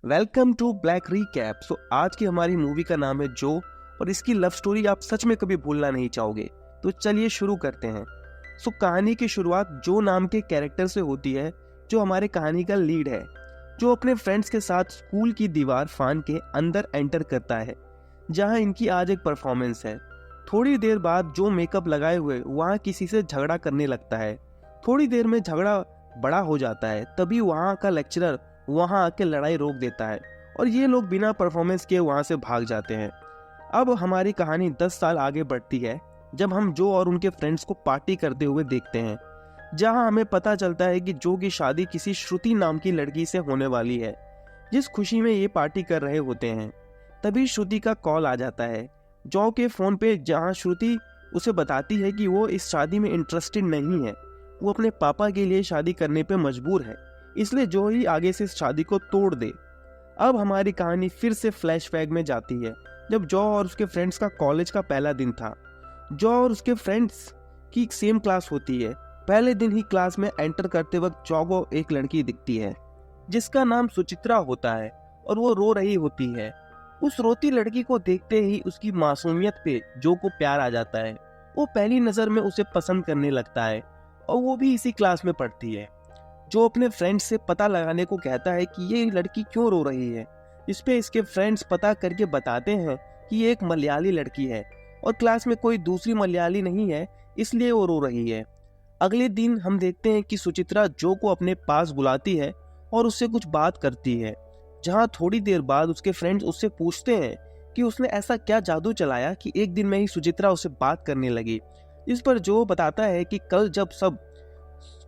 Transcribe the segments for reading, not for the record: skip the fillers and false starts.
Welcome to black recap. आज की हमारी मूवी का नाम है जो, और इसकी लव स्टोरी आप सच में कभी भूलना नहीं चाहोगे। तो चलिए शुरू करते हैं। कहानी की शुरुआत जो नाम के कैरेक्टर से होती है, जो हमारे कहानी का लीड है, जो अपने फ्रेंड्स के साथ स्कूल की दीवार फान के अंदर एंटर करता है, जहां इनकी आज एक परफॉर्मेंस है। थोड़ी देर बाद जो मेकअप लगाए हुए वहां किसी से झगड़ा करने लगता है। थोड़ी देर में झगड़ा बड़ा हो जाता है, तभी वहां का लेक्चरर वहां आके लड़ाई रोक देता है और ये लोग बिना परफॉर्मेंस के वहां से भाग जाते हैं। अब हमारी कहानी 10 साल आगे बढ़ती है, जब हम जो और उनके फ्रेंड्स को पार्टी करते हुए देखते हैं, जहां हमें पता चलता है कि जो की शादी किसी श्रुति नाम की लड़की से होने वाली है। जिस खुशी में ये पार्टी कर रहे होते हैं, तभी श्रुति का कॉल आ जाता है जो के फोन पे, जहां श्रुति उसे बताती है कि वो इस शादी में इंटरेस्टेड नहीं है, वो अपने पापा के लिए शादी करने पे मजबूर है, इसलिए जो ही आगे से इस शादी को तोड़ दे। अब हमारी कहानी फिर से फ्लैशबैक में जाती है, जब जॉ और उसके फ्रेंड्स का कॉलेज का पहला दिन था। जॉ और उसके फ्रेंड्स की सेम क्लास होती है। पहले दिन ही क्लास में एंटर करते वक्त जॉ को एक लड़की दिखती है जिसका नाम सुचित्रा होता है, और वो रो रही होती है। उस रोती लड़की को देखते ही उसकी मासूमियत पे जॉ को प्यार आ जाता है। वो पहली नजर में उसे पसंद करने लगता है, और वो भी इसी क्लास में पढ़ती है। जो अपने फ्रेंड्स से पता लगाने को कहता है कि ये लड़की क्यों रो रही है। इस पे इसके फ्रेंड्स पता करके बताते हैं कि ये एक मलयाली लड़की है और क्लास में कोई दूसरी मलयाली नहीं है, इसलिए वो रो रही है। अगले दिन हम देखते हैं कि सुचित्रा जो को अपने पास बुलाती है और उससे कुछ बात करती है, जहां थोड़ी देर बाद उसके फ्रेंड्स उससे पूछते हैं कि उसने ऐसा क्या जादू चलाया कि एक दिन में ही सुचित्रा उससे बात करने लगी। इस पर जो बताता है कि कल जब सब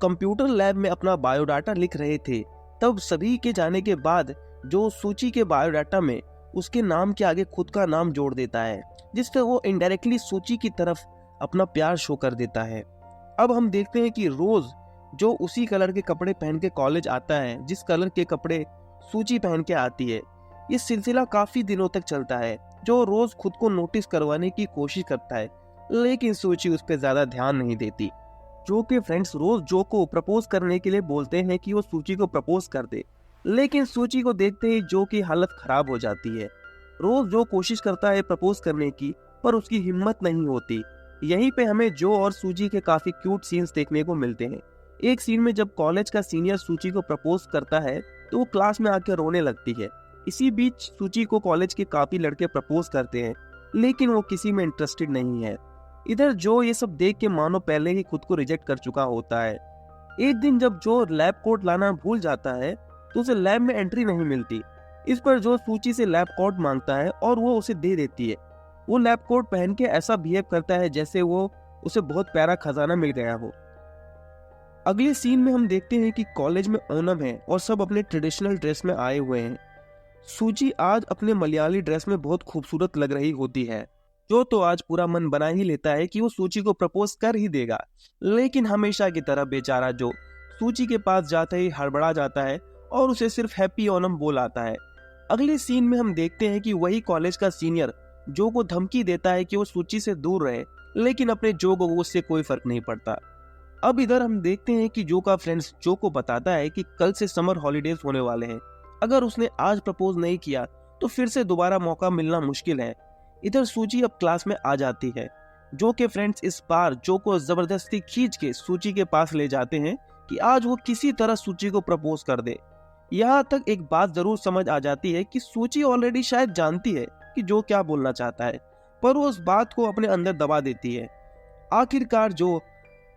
कंप्यूटर लैब में अपना बायोडाटा लिख रहे थे, तब सभी के जाने के बाद जो सूची के बायोडाटा में उसके नाम के आगे खुद का नाम जोड़ देता है, जिससे वो इनडायरेक्टली सूची की तरफ अपना प्यार शो कर देता है। अब हम देखते हैं कि रोज जो उसी कलर के कपड़े पहन के कॉलेज आता है जिस कलर के कपड़े सूची पहन के आती है। ये सिलसिला काफी दिनों तक चलता है। जो रोज खुद को नोटिस करवाने की कोशिश करता है, लेकिन सूची उस पर ज्यादा ध्यान नहीं देती। जो के फ्रेंड्स रोज जो को प्रपोज करने के लिए बोलते हैं कि वो सूची को प्रपोज कर दे, लेकिन सूची को देखते ही जो की हालत खराब हो जाती है। रोज जो कोशिश करता है प्रपोज करने की, पर उसकी हिम्मत नहीं होती। यहीं पे हमें जो और सूची के काफी क्यूट सीन्स देखने को मिलते हैं। एक सीन में जब कॉलेज का सीनियर सूची को प्रपोज करता है तो वो क्लास में आकर रोने लगती है। इसी बीच सूची को कॉलेज के काफी लड़के प्रपोज करते हैं, लेकिन वो किसी में इंटरेस्टेड नहीं है। इधर जो ये सब देख के मानो पहले ही खुद को रिजेक्ट कर चुका होता है। एक दिन जब जो लैब कोट लाना भूल जाता है तो उसे लैब में एंट्री नहीं मिलती। इस पर जो सूची से लैब कोट मांगता है और वो उसे दे देती है। वो लैब कोट पहन के ऐसा बिहेव करता है जैसे वो उसे बहुत प्यारा खजाना मिल गया हो। अगले सीन में हम देखते हैं कि कॉलेज में ओणम है और सब अपने ट्रेडिशनल ड्रेस में आए हुए हैं। सूची आज अपने मलयाली ड्रेस में बहुत खूबसूरत लग रही होती है। जो तो आज पूरा मन बना ही लेता है कि वो सूची को प्रपोज कर ही देगा, लेकिन हमेशा की तरह बेचारा जो सूची के पास जाते ही हड़बड़ा जाता है और उसे सिर्फ हैप्पी ओणम बोल आता है। अगले सीन में हम देखते हैं कि वही कॉलेज का सीनियर जो को धमकी देता है कि वो सूची से दूर रहे, लेकिन अपने जो को उससे कोई फर्क नहीं पड़ता। अब इधर हम देखते हैं कि जो का फ्रेंड्स जो को बताता है कि कल से समर हॉलीडेज होने वाले हैं। अगर उसने आज प्रपोज नहीं किया तो फिर से दोबारा मौका मिलना मुश्किल है। इधर सूची अब क्लास में आ जाती है। जो के फ्रेंड्स इस बार जो को जबरदस्ती खींच के सूची के पास ले जाते हैं कि आज वो किसी तरह सूची को प्रपोज कर दे। यहाँ तक एक बात जरूर समझ आ जाती है कि सूची ऑलरेडी शायद जानती है कि जो क्या बोलना चाहता है, पर वो उस बात को अपने अंदर दबा देती है। आखिरकार जो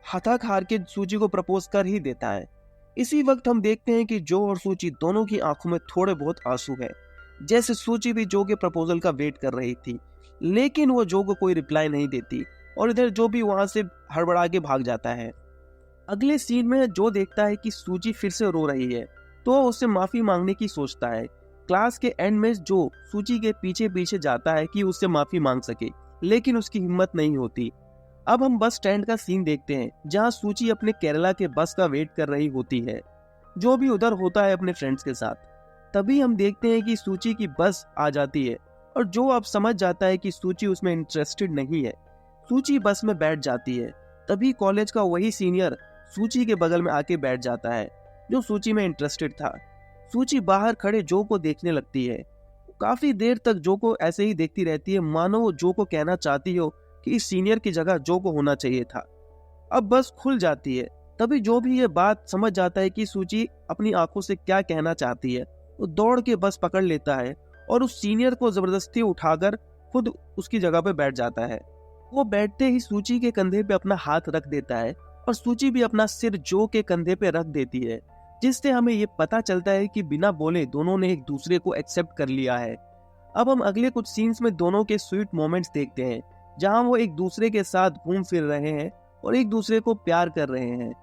हथक हार के सूची को प्रपोज कर ही देता है। इसी वक्त हम देखते हैं कि जो और सूची दोनों की आंखों में थोड़े बहुत आंसू है, जैसे सूची भी जो के प्रपोजल का वेट कर रही थी, लेकिन वो जो को कोई रिप्लाई नहीं देती और इधर जो भी वहां से हड़बड़ा के भाग जाता है। अगले सीन में जो देखता है कि सूची फिर से रो रही है तो उससे माफी मांगने की सोचता है। क्लास के एंड में जो सूची के पीछे पीछे जाता है कि उससे माफी मांग सके, लेकिन उसकी हिम्मत नहीं होती। अब हम बस स्टैंड का सीन देखते हैं, जहां सूची अपने केरला के बस का वेट कर रही होती है। जो भी उधर होता है अपने फ्रेंड्स के साथ। तभी हम देखते हैं कि सूची की बस आ जाती है और जो अब समझ जाता है कि सूची उसमें इंटरेस्टेड नहीं है। सूची बस में बैठ जाती है। तभी कॉलेज का वही सीनियर सूची के बगल में आके बैठ जाता है जो सूची में इंटरेस्टेड था। सूची बाहर खड़े जो को देखने लगती है। काफी देर तक जो को ऐसे ही देखती रहती है, मानो वो जो को कहना चाहती हो कि इस सीनियर की जगह जो को होना चाहिए था। अब बस खुल जाती है। तभी जो भी ये बात समझ जाता है कि सूची अपनी आंखों से क्या कहना चाहती है, वो दौड़ के बस पकड़ लेता है और उस सीनियर को जबरदस्ती उठाकर खुद उसकी जगह पे बैठ जाता है। वो बैठते ही सूची के कंधे पे अपना हाथ रख देता है और सूची भी अपना सिर जो के कंधे पे रख देती है, जिससे हमें ये पता चलता है कि बिना बोले दोनों ने एक दूसरे को एक्सेप्ट कर लिया है। अब हम अगले कुछ सीन्स में दोनों के स्वीट मोमेंट्स देखते हैं, जहां वो एक दूसरे के साथ घूम फिर रहे हैं और एक दूसरे को प्यार कर रहे हैं।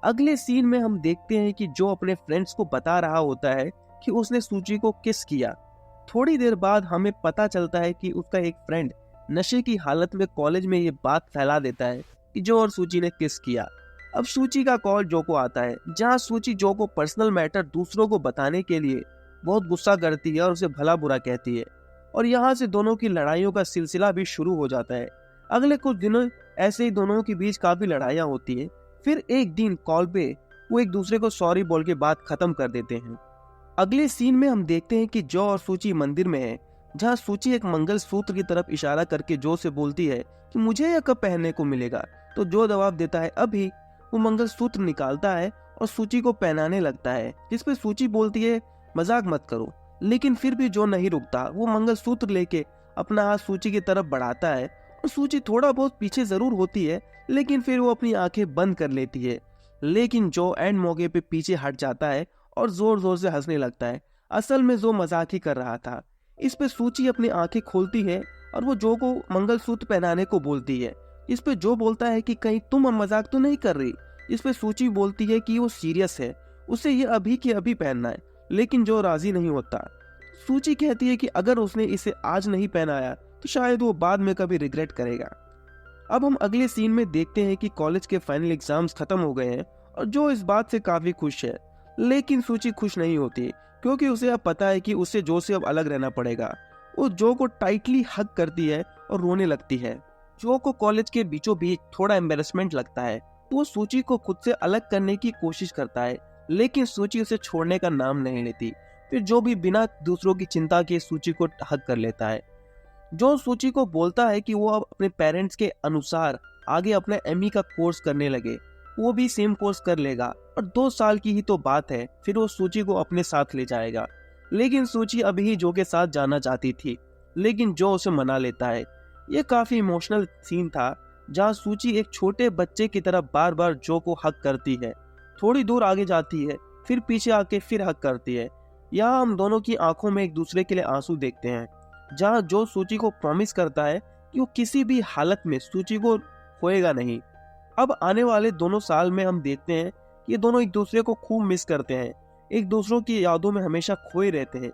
अगले सीन में हम देखते हैं कि जो अपने फ्रेंड्स को बता रहा होता है कि उसने सूची को किस किया। थोड़ी देर बाद हमें पता चलता है कि उसका एक फ्रेंड नशे की हालत में कॉलेज में ये बात फैला देता है कि जो और सूची ने किस किया। अब सूची का कॉल जो को आता है, जहां सूची जो को पर्सनल मैटर दूसरों को बताने के लिए बहुत गुस्सा करती है और उसे भला बुरा कहती है, और यहाँ से दोनों की लड़ाइयों का सिलसिला भी शुरू हो जाता है। अगले कुछ दिनों ऐसे ही दोनों के बीच काफी लड़ाइयाँ होती है। फिर एक दिन कॉल पे वो एक दूसरे को सॉरी बोल के बात खत्म कर देते हैं। अगले सीन में हम देखते हैं कि जो और सूची मंदिर में है, जहाँ सूची एक मंगलसूत्र की तरफ इशारा करके जो से बोलती है कि मुझे यह कब पहनने को मिलेगा, तो जो जवाब देता है अभी। वो मंगलसूत्र निकालता है और सूची को पहनाने लगता है, जिसपे सूची बोलती है मजाक मत करो, लेकिन फिर भी जो नहीं रुकता। वो मंगलसूत्र लेके अपना हाथ सूची की तरफ बढ़ाता है और सूची थोड़ा बहुत पीछे जरूर होती है, लेकिन फिर वो अपनी आंखें बंद कर लेती है। लेकिन जो एंड मौके पे पीछे हट जाता है और जोर जोर से हंसने लगता है। असल में जो मजाक ही कर रहा था। इस पे सूची अपनी आंखें खोलती है और वो जो को मंगलसूत्र पहनाने को बोलती है। इस पे जो बोलता है कि कहीं तुम मजाक तो नहीं कर रही। इस पे सूची बोलती है कि वो सीरियस है, उसे ये अभी के अभी पहनना है, लेकिन जो राजी नहीं होता। सूची कहती है कि अगर उसने इसे आज नहीं पहनाया तो शायद वो बाद में कभी रिग्रेट करेगा। अब हम अगले सीन में देखते हैं कि कॉलेज के फाइनल एग्जाम्स खत्म हो गए हैं और जो इस बात से काफी खुश है, लेकिन सूची खुश नहीं होती, क्योंकि उसे अब पता है कि उसे जो से अब अलग रहना पड़ेगा। वो जो को टाइटली हग करती है और रोने लगती है। जो को कॉलेज के बीचों बीच थोड़ा एम्बेरसमेंट लगता है, तो वो सूची को खुद से अलग करने की कोशिश करता है, लेकिन सूची उसे छोड़ने का नाम नहीं लेती। फिर जो भी बिना दूसरों की चिंता के सूची को हग कर लेता है। जो सूची को बोलता है कि वो अब अपने पेरेंट्स के अनुसार आगे अपने एमई का कोर्स करने लगे। वो भी सेम कोर्स कर लेगा और 2 साल की ही तो बात है, फिर वो सूची को अपने साथ ले जाएगा। लेकिन सूची अभी ही जो के साथ जाना चाहती थी, लेकिन जो उसे मना लेता है। ये काफी इमोशनल सीन था, जहाँ सूची एक छोटे बच्चे की तरह बार बार जो को हक करती है। थोड़ी दूर आगे जाती है, फिर पीछे आके फिर हक करती है। यहाँ हम दोनों की आंखों में एक दूसरे के लिए आंसू देखते हैं, जहाँ जो सूची को प्रॉमिस करता है कि वो किसी भी हालत में सूची को खोएगा नहीं। अब आने वाले दोनों साल में हम देखते हैं कि ये दोनों एक दूसरे को खूब मिस करते हैं, एक दूसरों की यादों में हमेशा खोए रहते हैं।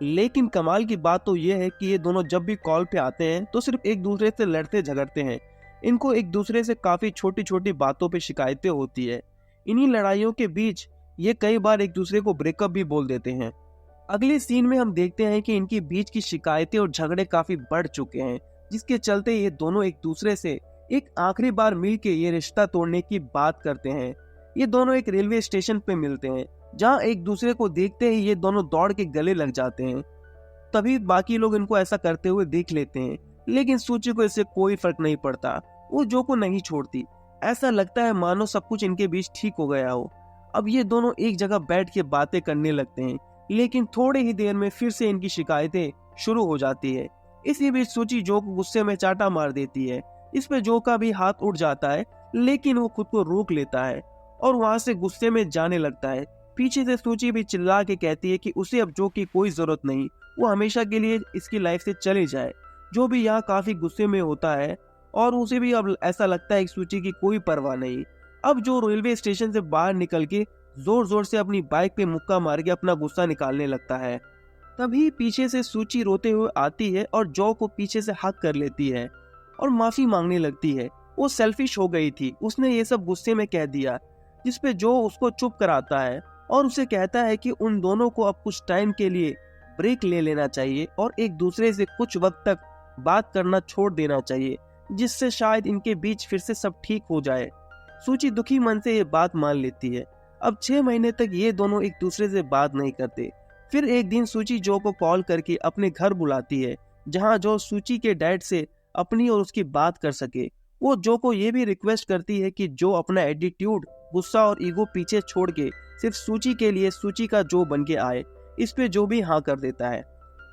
लेकिन कमाल की बात तो ये है कि ये दोनों जब भी कॉल पे आते हैं तो सिर्फ एक दूसरे से लड़ते झगड़ते हैं। इनको एक दूसरे से काफी छोटी छोटी बातों पे शिकायतें होती है। इन्हीं लड़ाइयों के बीच ये कई बार एक दूसरे को ब्रेकअप भी बोल देते हैं। अगले सीन में हम देखते हैं कि इनके बीच की शिकायतें और झगड़े काफी बढ़ चुके हैं, जिसके चलते ये दोनों एक दूसरे से एक आखिरी बार मिलके ये रिश्ता तोड़ने की बात करते हैं। ये दोनों एक रेलवे स्टेशन पे मिलते हैं, जहाँ एक दूसरे को देखते ही ये दोनों दौड़ के गले लग जाते हैं। तभी बाकी लोग इनको ऐसा करते हुए देख लेते हैं, लेकिन सूची को इससे कोई फर्क नहीं पड़ता। वो जो को नहीं छोड़ती। ऐसा लगता है मानो सब कुछ इनके बीच ठीक हो गया हो। अब ये दोनों एक जगह बैठ के बातें करने लगते हैं, लेकिन थोड़े ही देर में फिर से इनकी शिकायतें शुरू हो जाती है। इसी बीच सूची जो को गुस्से में चाटा मार देती है। इस पे जो का भी हाथ उठ जाता है, लेकिन वो खुद को रोक लेता है और वहां से गुस्से में जाने लगता है। पीछे से सूची भी चिल्ला के कहती है कि उसे अब जो की कोई जरूरत नहीं, वो हमेशा के लिए इसकी लाइफ से चले जाए। जो भी यहाँ काफी गुस्से में होता है और उसे भी अब ऐसा लगता है कि सूची की कोई परवाह नहीं। अब जो रेलवे स्टेशन से बाहर निकल के जोर जोर से अपनी बाइक पे मुक्का मार के अपना गुस्सा निकालने लगता है। तभी पीछे से सूची रोते हुए आती है और जो को पीछे से हक कर लेती है और माफी मांगने लगती है। वो सेल्फिश हो गई थी, उसने ये सब गुस्से में कह दिया, जिसपे जो उसको चुप कराता है और उसे कहता है कि उन दोनों को अब कुछ टाइम के लिए ब्रेक ले लेना चाहिए और एक दूसरे से कुछ वक्त तक बात करना छोड़ देना चाहिए, जिससे शायद इनके बीच फिर से सब ठीक हो जाए। सूची दुखी मन से ये बात मान लेती है। अब 6 महीने तक ये दोनों एक दूसरे से बात नहीं करते। फिर एक दिन सूची जो को कॉल करके अपने घर बुलाती है, जहाँ जो सूची के डैड से अपनी और उसकी बात कर सके। वो जो को ये भी रिक्वेस्ट करती है कि जो अपना एटीट्यूड, गुस्सा और ईगो पीछे छोड़ के सिर्फ सूची के लिए सूची का जो बन के आए। इस पे जो भी हाँ कर देता है।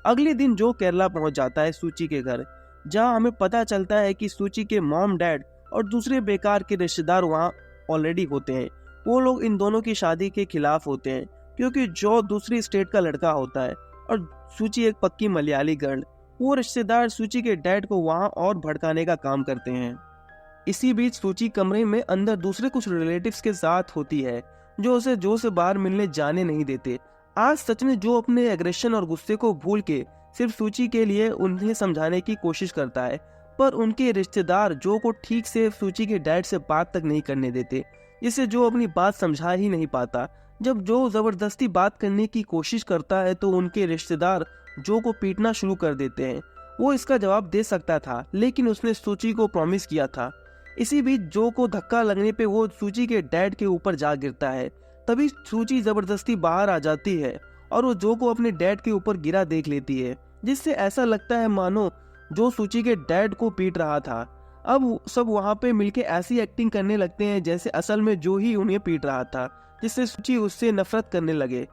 अगले दिन जो केरला पहुंच जाता है सूची के घर, जहां हमें पता चलता है कि सूची के मॉम, डैड और दूसरे बेकार के रिश्तेदार वहां ऑलरेडी होते हैं। वो लोग इन दोनों की शादी के खिलाफ होते हैं, क्योंकि जो दूसरी स्टेट का लड़का होता है और सूची एक पक्की मलयाली गर्ल। वो रिश्तेदार सूची के डैड को वहां और भड़काने का काम करते हैं। इसी बीच सूची कमरे में अंदर दूसरे कुछ रिलेटिव्स के साथ होती है, जो उसे जो से बाहर मिलने जाने नहीं देते। आज सच में जो अपने एग्रेशन और गुस्से को भूल के सिर्फ सूची के लिए उन्हें समझाने की कोशिश करता है, पर उनके रिश्तेदार जो को ठीक से सूची के डैड से बात तक नहीं करने देते, जिससे जो अपनी बात समझा ही नहीं पाता। जब जो जबरदस्ती बात करने की कोशिश करता है तो उनके रिश्तेदार जो को पीटना शुरू कर देते हैं। वो इसका जवाब दे सकता था, लेकिन उसने सूची को प्रॉमिस किया था। इसी बीच जो को धक्का लगने पे वो सूची के डैड के ऊपर जा गिरता है। तभी सूची जबरदस्ती बाहर आ जाती है और वो जो को अपने डैड के ऊपर गिरा देख लेती है, जिससे ऐसा लगता है मानो जो सूची के डैड को पीट रहा था। अब सब वहां पे मिलके ऐसी एक्टिंग करने लगते हैं जैसे असल में जो ही उन्हें पीट रहा था, जिससे सूची उससे नफरत करने लगे।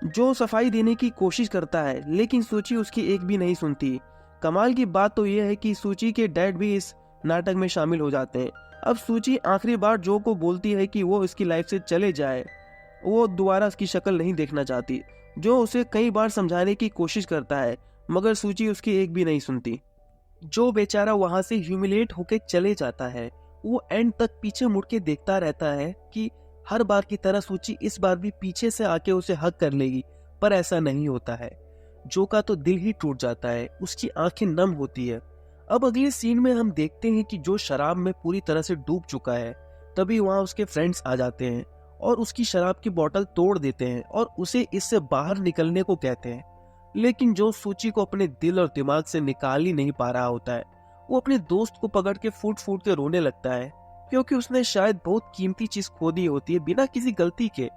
जो सफाई देने की कोशिश करता है, लेकिन सूची उसकी एक भी नहीं सुनती। कमाल की बात तो यह है कि सूची के डैड भी इस नाटक में शामिल हो जाते हैं। अब सूची आखिरी बार जो को बोलती है कि वो इसकी लाइफ से चले जाए, वो दोबारा उसकी शक्ल नहीं देखना चाहती। जो उसे कई बार समझाने की कोशिश करता है, मगर सूची उसकी एक भी नहीं सुनती। जो बेचारा वहां से ह्यूमिलेट होके चले जाता है। वो एंड तक पीछे मुड़ के देखता रहता है कि हर बार की तरह सूची इस बार भी पीछे से आके उसे हक कर लेगी, पर ऐसा नहीं होता है। जो का तो दिल ही टूट जाता है, उसकी आंखें नम होती है। अब अगले सीन में हम देखते हैं कि जो शराब में पूरी तरह से डूब चुका है। तभी वहां उसके फ्रेंड्स आ जाते हैं और उसकी शराब की बोतल तोड़ देते हैं और उसे इससे बाहर निकलने को कहते हैं। लेकिन जो सूची को अपने दिल और दिमाग से निकाल ही नहीं पा रहा होता है, वो अपने दोस्त को पकड़ के फूट फूट के रोने लगता है, क्योंकि उसने शायद बहुत कीमती चीज खो दी होती है बिना किसी गलती के।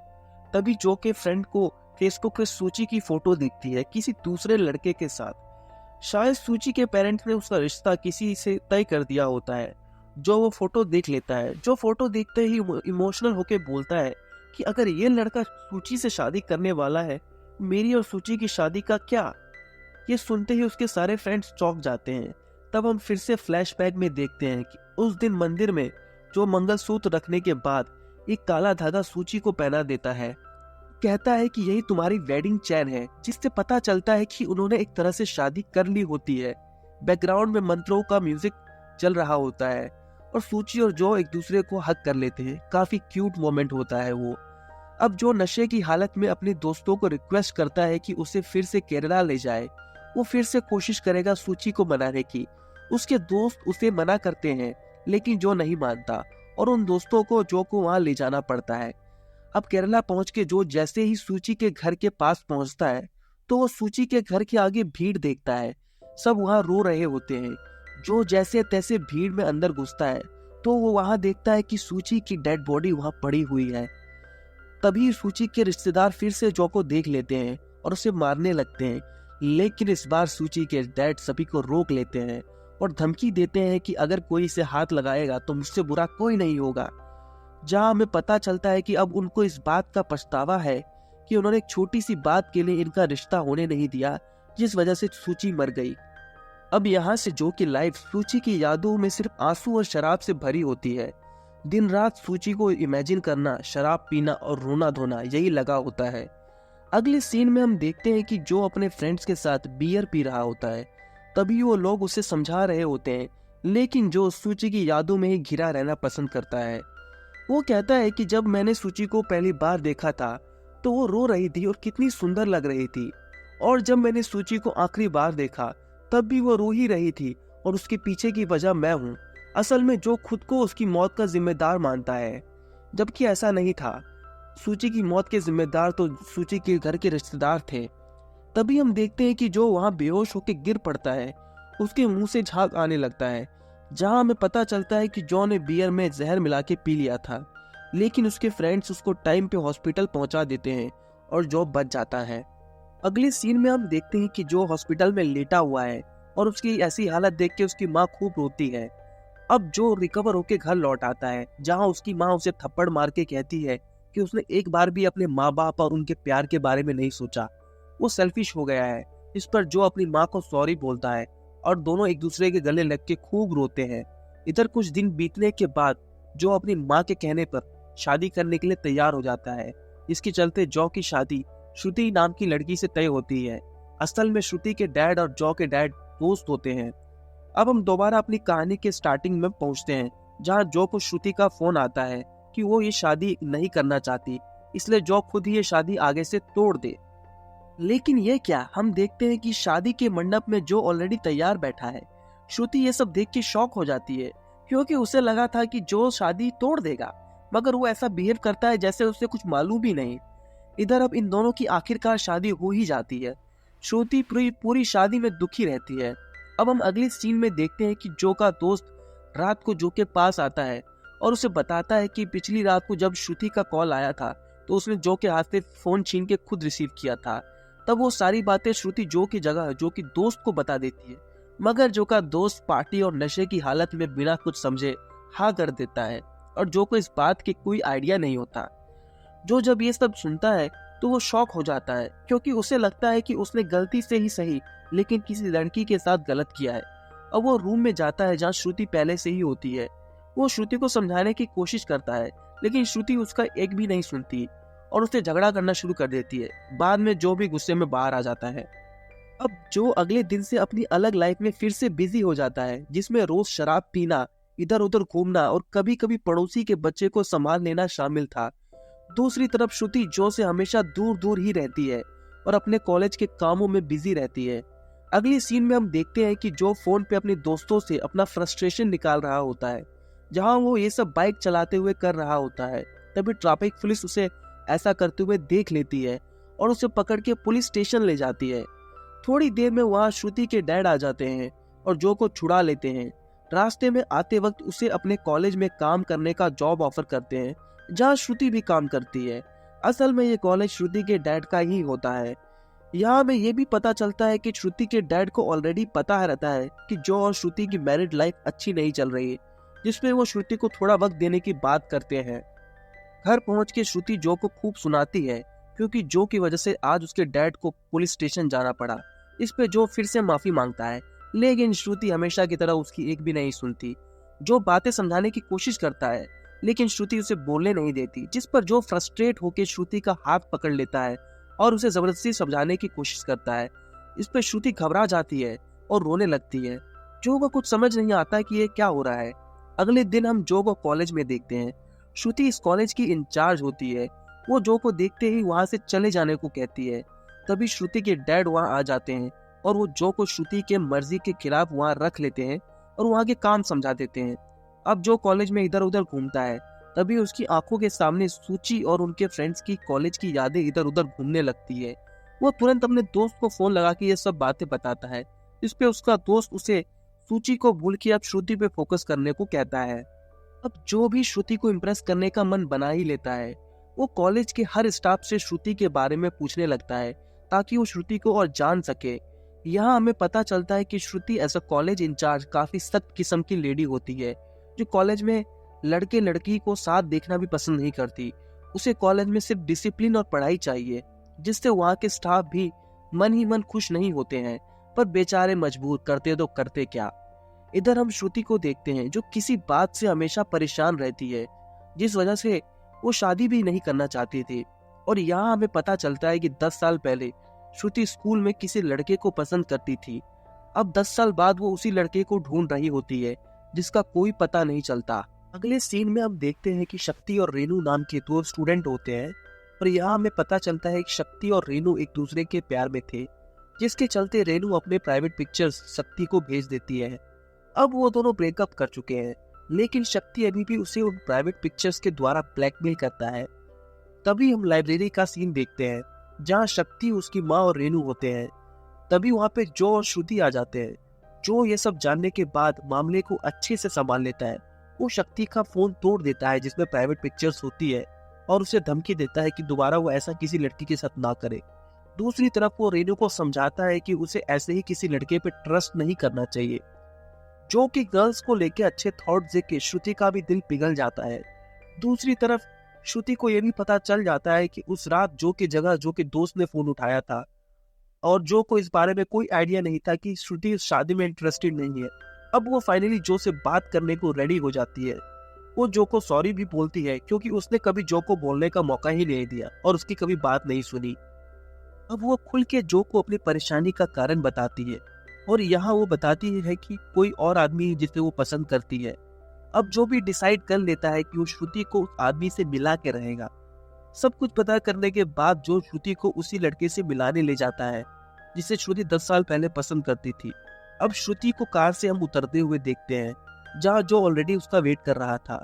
तभी जो के फ्रेंड को फेसबुक पे सूची की फोटो दिखती है किसी दूसरे लड़के के साथ। शायद सूची के पेरेंट्स ने उसका रिश्ता किसी से तय कर दिया होता है। जो वो फोटो देख लेता है। जो फोटो देखते ही इमोशनल होके बोलता है कि अगर ये लड़का सूची से शादी करने वाला है, मेरी और सूची की शादी का क्या। ये सुनते ही उसके सारे फ्रेंड्स चौंक जाते हैं। तब हम फिर से फ्लैशबैक में देखते हैं कि उस दिन मंदिर में जो मंगलसूत्र रखने के बाद एक काला धागा सूची को पहना देता है। कहता है कि यही तुम्हारी वेडिंग चैन है, जिससे पता चलता है कि उन्होंने एक तरह से शादी कर ली होती है। बैकग्राउंड में मंत्रों का म्यूजिक चल रहा होता है और सूची और जो एक दूसरे को हक कर लेते हैं। काफी क्यूट मोमेंट होता है वो। अब जो नशे की हालत में अपने दोस्तों को रिक्वेस्ट करता है कि उसे फिर से केरला ले जाए। वो फिर से कोशिश करेगा सूची को मनाने की। उसके दोस्त उसे मना करते हैं, लेकिन जो नहीं मानता और उन दोस्तों को जो को वहां ले जाना पड़ता है। अब केरला पहुंच के जो जैसे ही सूची के घर के पास पहुंचता है, तो वो सूची के घर के आगे भीड़ देखता है। सब वहां रो रहे होते हैं। जो जैसे तैसे भीड़ में अंदर घुसता है, तो वो वहां देखता है कि सूची की डेड बॉडी वहां पड़ी हुई है। तभी सूची के रिश्तेदार फिर से जो को देख लेते हैं और उसे मारने लगते हैं, लेकिन इस बार सूची के डैड सभी को रोक लेते हैं और धमकी देते हैं कि अगर कोई इसे हाथ लगाएगा तो मुझसे बुरा कोई नहीं होगा। जहां हमें पता चलता है कि अब उनको इस बात का पछतावा है कि उन्होंने एक छोटी सी बात के लिए इनका रिश्ता होने नहीं दिया, जिस वजह से सूची मर गई। अब यहाँ से जो की लाइफ सूची की यादों में सिर्फ आंसू और शराब से भरी होती है। दिन रात सूची को इमेजिन करना, शराब पीना और रोना धोना, यही लगा होता है। अगले सीन में हम देखते हैं कि जो अपने फ्रेंड्स के साथ बियर पी रहा होता है। तभी वो लोग उसे समझा रहे होते हैं, लेकिन जो सूची की यादों में ही घिरा रहना पसंद करता है। वो कहता है कि जब मैंने सूची को पहली बार देखा था तो वो रो रही थी और कितनी सुंदर लग रही थी, और जब मैंने सूची को आखिरी बार देखा तब भी वो रो ही रही थी, और उसके पीछे की वजह मैं हूँ। असल में जो खुद को उसकी मौत का जिम्मेदार मानता है, जबकि ऐसा नहीं था। सूची की मौत के जिम्मेदार तो सूची के घर के रिश्तेदार थे। तभी हम देखते हैं कि जो वहां बेहोश होकर गिर पड़ता है, उसके मुंह से झाग आने लगता है। जहां हमें पता चलता है कि जॉन ने बियर में जहर मिला के पी लिया था, लेकिन उसके फ्रेंड्स उसको टाइम पे हॉस्पिटल पहुंचा देते हैं और जॉब बच जाता है। अगले सीन में हम देखते हैं कि जो हॉस्पिटल में लेटा हुआ है और उसकी ऐसी हालत देख के उसकी माँ खूब रोती है। अब जो रिकवर होके घर लौट आता है, जहाँ उसकी माँ उसे थप्पड़ मार के कहती है कि उसने एक बार भी अपने माँ बाप और उनके प्यार के बारे में नहीं सोचा, वो सेल्फिश हो गया है। इस पर जो अपनी माँ को सॉरी बोलता है और दोनों एक दूसरे के गले लग के खूब रोते हैं। इधर कुछ दिन बीतने के बाद जो अपनी माँ के कहने पर शादी करने के लिए तैयार हो जाता है। इसके चलते जॉ की शादी श्रुति नाम की लड़की से तय होती है। असल में श्रुति के डैड और जॉ के डैड दोस्त होते हैं। अब हम दोबारा अपनी कहानी के स्टार्टिंग में पहुंचते हैं, जहां जॉ को श्रुति का फोन आता है कि वो ये शादी नहीं करना चाहती, इसलिए जॉ खुद ही ये शादी आगे से तोड़ दे। लेकिन ये क्या, हम देखते हैं कि शादी के मंडप में जो ऑलरेडी तैयार बैठा है। श्रुति ये सब देख के शॉक हो जाती है, क्योंकि उसे लगा था कि जो शादी तोड़ देगा, मगर वो ऐसा बिहेव करता है जैसे उसे कुछ मालूम भी नहीं। इधर अब इन दोनों की आखिरकार शादी हो ही जाती है। श्रुति पूरी शादी में दुखी रहती है। अब हम अगले सीन में देखते हैं कि जो का दोस्त रात को जो के पास आता है और उसे बताता है कि पिछली रात को जब श्रुति का कॉल आया था तो उसने जो के हाथ से फोन छीन के खुद रिसीव किया था। तब वो सारी बातें श्रुति जो की जगह जो की दोस्त को बता देती है, मगर जो का दोस्त पार्टी और नशे की हालत में बिना कुछ समझे हाँ कर देता है और जो को इस बात की कोई आइडिया नहीं होता। जो जब ये सब सुनता है तो वो शॉक हो जाता है, क्योंकि उसे लगता है कि उसने गलती से ही सही लेकिन किसी लड़की के साथ गलत किया है। अब वो रूम में जाता है जहाँ श्रुति पहले से ही होती है। वो श्रुति को समझाने की कोशिश करता है, लेकिन श्रुति उसका एक भी नहीं सुनती और उससे झगड़ा करना शुरू कर देती है। बाद में जो भी गुस्से में बाहर आ जाता है। अब जो अगले दिन से अपनी अलग लाइफ में फिर से बिजी हो जाता है, जिसमें रोज शराब पीना, इधर उधर घूमना और कभी कभी पड़ोसी के बच्चे को संभाल लेना शामिल था। दूसरी तरफ श्रुति जो से हमेशा दूर दूर ही रहती है और अपने कॉलेज के कामों में बिजी रहती है। अगली सीन में हम देखते हैं कि जो फोन पे अपने दोस्तों से अपना फ्रस्ट्रेशन निकाल रहा होता है, जहां वो ये सब बाइक चलाते हुए कर रहा होता है। तभी ट्रैफिक पुलिस उसे ऐसा करते हुए देख लेती है और उसे पकड़ के पुलिस स्टेशन ले जाती है। थोड़ी देर में वहां श्रुति के डैड आ जाते हैं और जो को छुड़ा लेते हैं। रास्ते में आते वक्त उसे अपने कॉलेज में काम करने का जॉब ऑफर करते हैं, जहाँ श्रुति भी काम करती है। असल में ये कॉलेज श्रुति के डैड का ही होता है। यहाँ में ये भी पता चलता है कि श्रुति के डैड को ऑलरेडी पता रहता है कि जो और श्रुति की मैरिड लाइफ अच्छी नहीं चल रही है, जिसमें वो श्रुति को थोड़ा वक्त देने की बात करते हैं। घर पहुंच के श्रुति जो को खूब सुनाती है, क्योंकि जो की वजह से आज उसके डैड को पुलिस स्टेशन जाना पड़ा। इस पे जो फिर से माफी मांगता है, लेकिन श्रुति हमेशा की तरह उसकी एक भी नहीं सुनती। जो बातें समझाने की कोशिश करता है, लेकिन श्रुति उसे बोलने नहीं देती, जिस पर जो फ्रस्ट्रेट होकर श्रुति का हाथ पकड़ लेता है और उसे जबरदस्ती समझाने की कोशिश करता है। इस पर श्रुति घबरा जाती है और रोने लगती है। जो को कुछ समझ नहीं आता कि ये क्या हो रहा है। अगले दिन हम जो को कॉलेज में देखते हैं। श्रुति इस कॉलेज की इंचार्ज होती है। वो जो को देखते ही वहां से चले जाने को कहती है। तभी श्रुति के डैड वहां आ जाते हैं और वो जो को श्रुति के मर्जी के खिलाफ वहां रख लेते हैं और वहां के काम समझा देते हैं। अब जो कॉलेज में इधर उधर घूमता है, तभी उसकी आंखों के सामने सूची और उनके फ्रेंड्स की कॉलेज की यादें इधर उधर घूमने लगती है। वो तुरंत अपने दोस्त को फोन लगा के ये सब बातें बताता है। इस पे उसका दोस्त उसे सूची को भूल के अब श्रुति पे फोकस करने को कहता है। अब जो भी श्रुति को इम्प्रेस करने का मन बना ही लेता है। वो कॉलेज के हर स्टाफ से श्रुति के बारे में पूछने लगता है, ताकि वो श्रुति को और जान सके। यहाँ हमें पता चलता है कि श्रुति एज अ कॉलेज इंचार्ज काफी सख्त किस्म की लेडी होती है, जो कॉलेज में लड़के लड़की को साथ देखना भी पसंद नहीं करती। उसे कॉलेज में सिर्फ डिसिप्लिन और पढ़ाई चाहिए, जिससे वहाँ के स्टाफ भी मन ही मन खुश नहीं होते हैं, पर बेचारे मजबूर करते तो करते क्या। इधर हम श्रुति को देखते हैं, जो किसी बात से हमेशा परेशान रहती है, जिस वजह से वो शादी भी नहीं करना चाहती थी। और यहाँ हमें पता चलता है कि 10 साल पहले श्रुति स्कूल में किसी लड़के को पसंद करती थी। अब 10 साल बाद वो उसी लड़के को ढूंढ रही होती है, जिसका कोई पता नहीं चलता। अगले सीन में हम देखते हैं कि शक्ति और रेनू नाम के 2 स्टूडेंट होते हैं और यहाँ हमें पता चलता है कि शक्ति और रेनू एक दूसरे के प्यार में थे, जिसके चलते रेनू अपने प्राइवेट पिक्चर्स शक्ति को भेज देती है। अब वो दोनों ब्रेकअप कर चुके हैं, लेकिन शक्ति अभी भी उसे उन प्राइवेट पिक्चर्स के द्वारा ब्लैकमेल करता है। तभी हम लाइब्रेरी का सीन देखते हैं, जहाँ शक्ति, उसकी माँ और रेनू होते हैं। तभी वहाँ पे जो और श्रुति आ जाते हैं। जो ये सब जानने के बाद मामले को अच्छे से संभाल लेता है। वो शक्ति का फोन तोड़ देता है जिसमें प्राइवेट पिक्चर्स होती है, और उसे धमकी देता है कि दोबारा वो ऐसा किसी लड़की के साथ ना करे। दूसरी तरफ वो रेनू को समझाता है कि उसे ऐसे ही किसी लड़के पे ट्रस्ट नहीं करना चाहिए। जो कि गर्ल्स को लेके अच्छे थॉट देख के श्रुति का भी दिल पिघल जाता है। दूसरी तरफ श्रुति को यह भी पता चल जाता है कि उस रात जो की जगह जो के दोस्त ने फोन उठाया था, और जो को इस बारे में कोई आइडिया नहीं था कि श्रुति इस शादी में इंटरेस्टेड नहीं है। अब वो फाइनली जो से बात करने को रेडी हो जाती है। वो जो को सॉरी भी बोलती है क्योंकि उसने कभी जो को बोलने का मौका ही नहीं दिया और उसकी कभी बात नहीं सुनी। अब वो खुल के जो को अपनी परेशानी का कारण बताती है, और यहाँ वो बताती है कि कोई और आदमी जिसे वो पसंद करती है। अब जो भी डिसाइड कर लेता है कि वो श्रुति को उस आदमी से मिला के रहेगा। सब कुछ पता करने के बाद जो श्रुति को उसी लड़के से मिलाने ले जाता है जिसे श्रुति 10 साल पहले पसंद करती थी। अब श्रुति को कार से हम उतरते हुए देखते हैं जहाँ जो ऑलरेडी उसका वेट कर रहा था।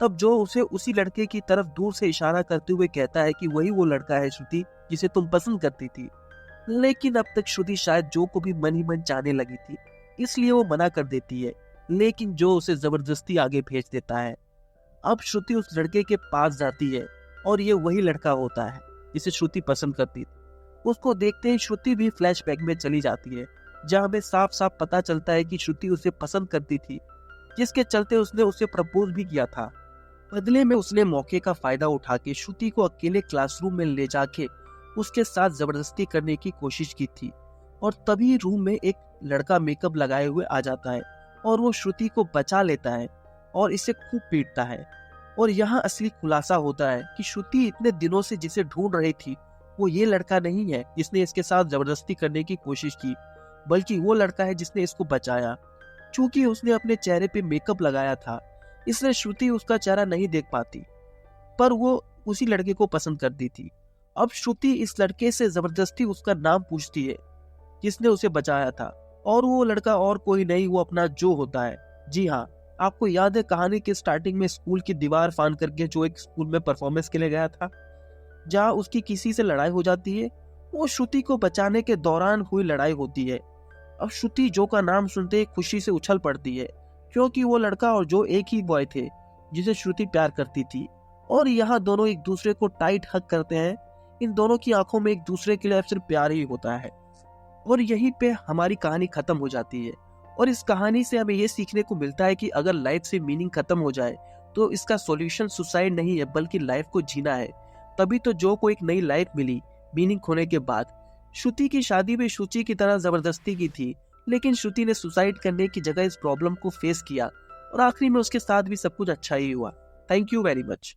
तब जो उसे उसी लड़के की तरफ दूर से इशारा करते हुए कहता है कि वही वो लड़का है श्रुति जिसे तुम पसंद करती थी। लेकिन अब तक श्रुति शायद जो को भी मन ही मन चाहने लगी थी, इसलिए वो मना कर देती है, लेकिन जो उसे जबरदस्ती आगे भेज देता है। अब श्रुति उस लड़के के पास जाती है और ये वही लड़का होता है जिसे श्रुति पसंद करती थी। उसको देखते ही श्रुति भी फ्लैशबैक में चली जाती है, जहाँ हमें साफ साफ पता चलता है कि श्रुति उसे पसंद करती थी, जिसके चलते उसने उसे प्रपोज भी किया था। बदले में उसने मौके का फायदा उठा के श्रुति को अकेले क्लासरूम में ले जाके उसके साथ जबरदस्ती करने की कोशिश की थी। और तभी रूम में एक लड़का मेकअप लगाए हुए आ जाता है और वो श्रुति को बचा लेता है और इसे खूब पीटता है। और यहाँ असली खुलासा होता है कि श्रुति इतने दिनों से जिसे ढूंढ रही थी वो ये लड़का नहीं है जिसने इसके साथ जबरदस्ती करने की कोशिश की, बल्कि वो लड़का है जिसने इसको बचाया। चूंकि उसने अपने चेहरे पे मेकअप लगाया था, इसलिए श्रुति उसका चेहरा नहीं देख पाती, पर वो उसी लड़के को पसंद करती थी। अब श्रुति इस लड़के से जबरदस्ती उसका नाम पूछती है जिसने उसे बचाया था, और वो लड़का और कोई नहीं, वो अपना जो होता है। जी हाँ, आपको याद है कहानी के स्टार्टिंग में स्कूल की दीवार फान करके जो एक स्कूल में परफॉर्मेंस के लिए गया था, जहाँ उसकी किसी से लड़ाई हो जाती है। वो श्रुति को बचाने के दौरान हुई लड़ाई होती है। अब श्रुति जो का नाम सुनते ही खुशी से उछल पड़ती है, क्योंकि वो लड़का और जो एक ही बॉय थे जिसे श्रुति प्यार करती थी। और यहाँ दोनों एक दूसरे को टाइट हग करते हैं। इन दोनों की आंखों में एक दूसरे के लिए सिर्फ प्यार ही होता है। और यहीं पे हमारी कहानी खत्म हो जाती है। और इस कहानी से हमें ये सीखने को मिलता है कि अगर लाइफ से मीनिंग खत्म हो जाए तो इसका सॉल्यूशन सुसाइड नहीं है, बल्कि लाइफ को जीना है। तभी तो जो को एक नई लाइफ मिली मीनिंग खोने के बाद। श्रुति की शादी भी शुचि की तरह जबरदस्ती की थी, लेकिन श्रुति ने सुसाइड करने की जगह इस प्रॉब्लम को फेस किया और आखिरी में उसके साथ भी सब कुछ अच्छा ही हुआ। Thank you very much.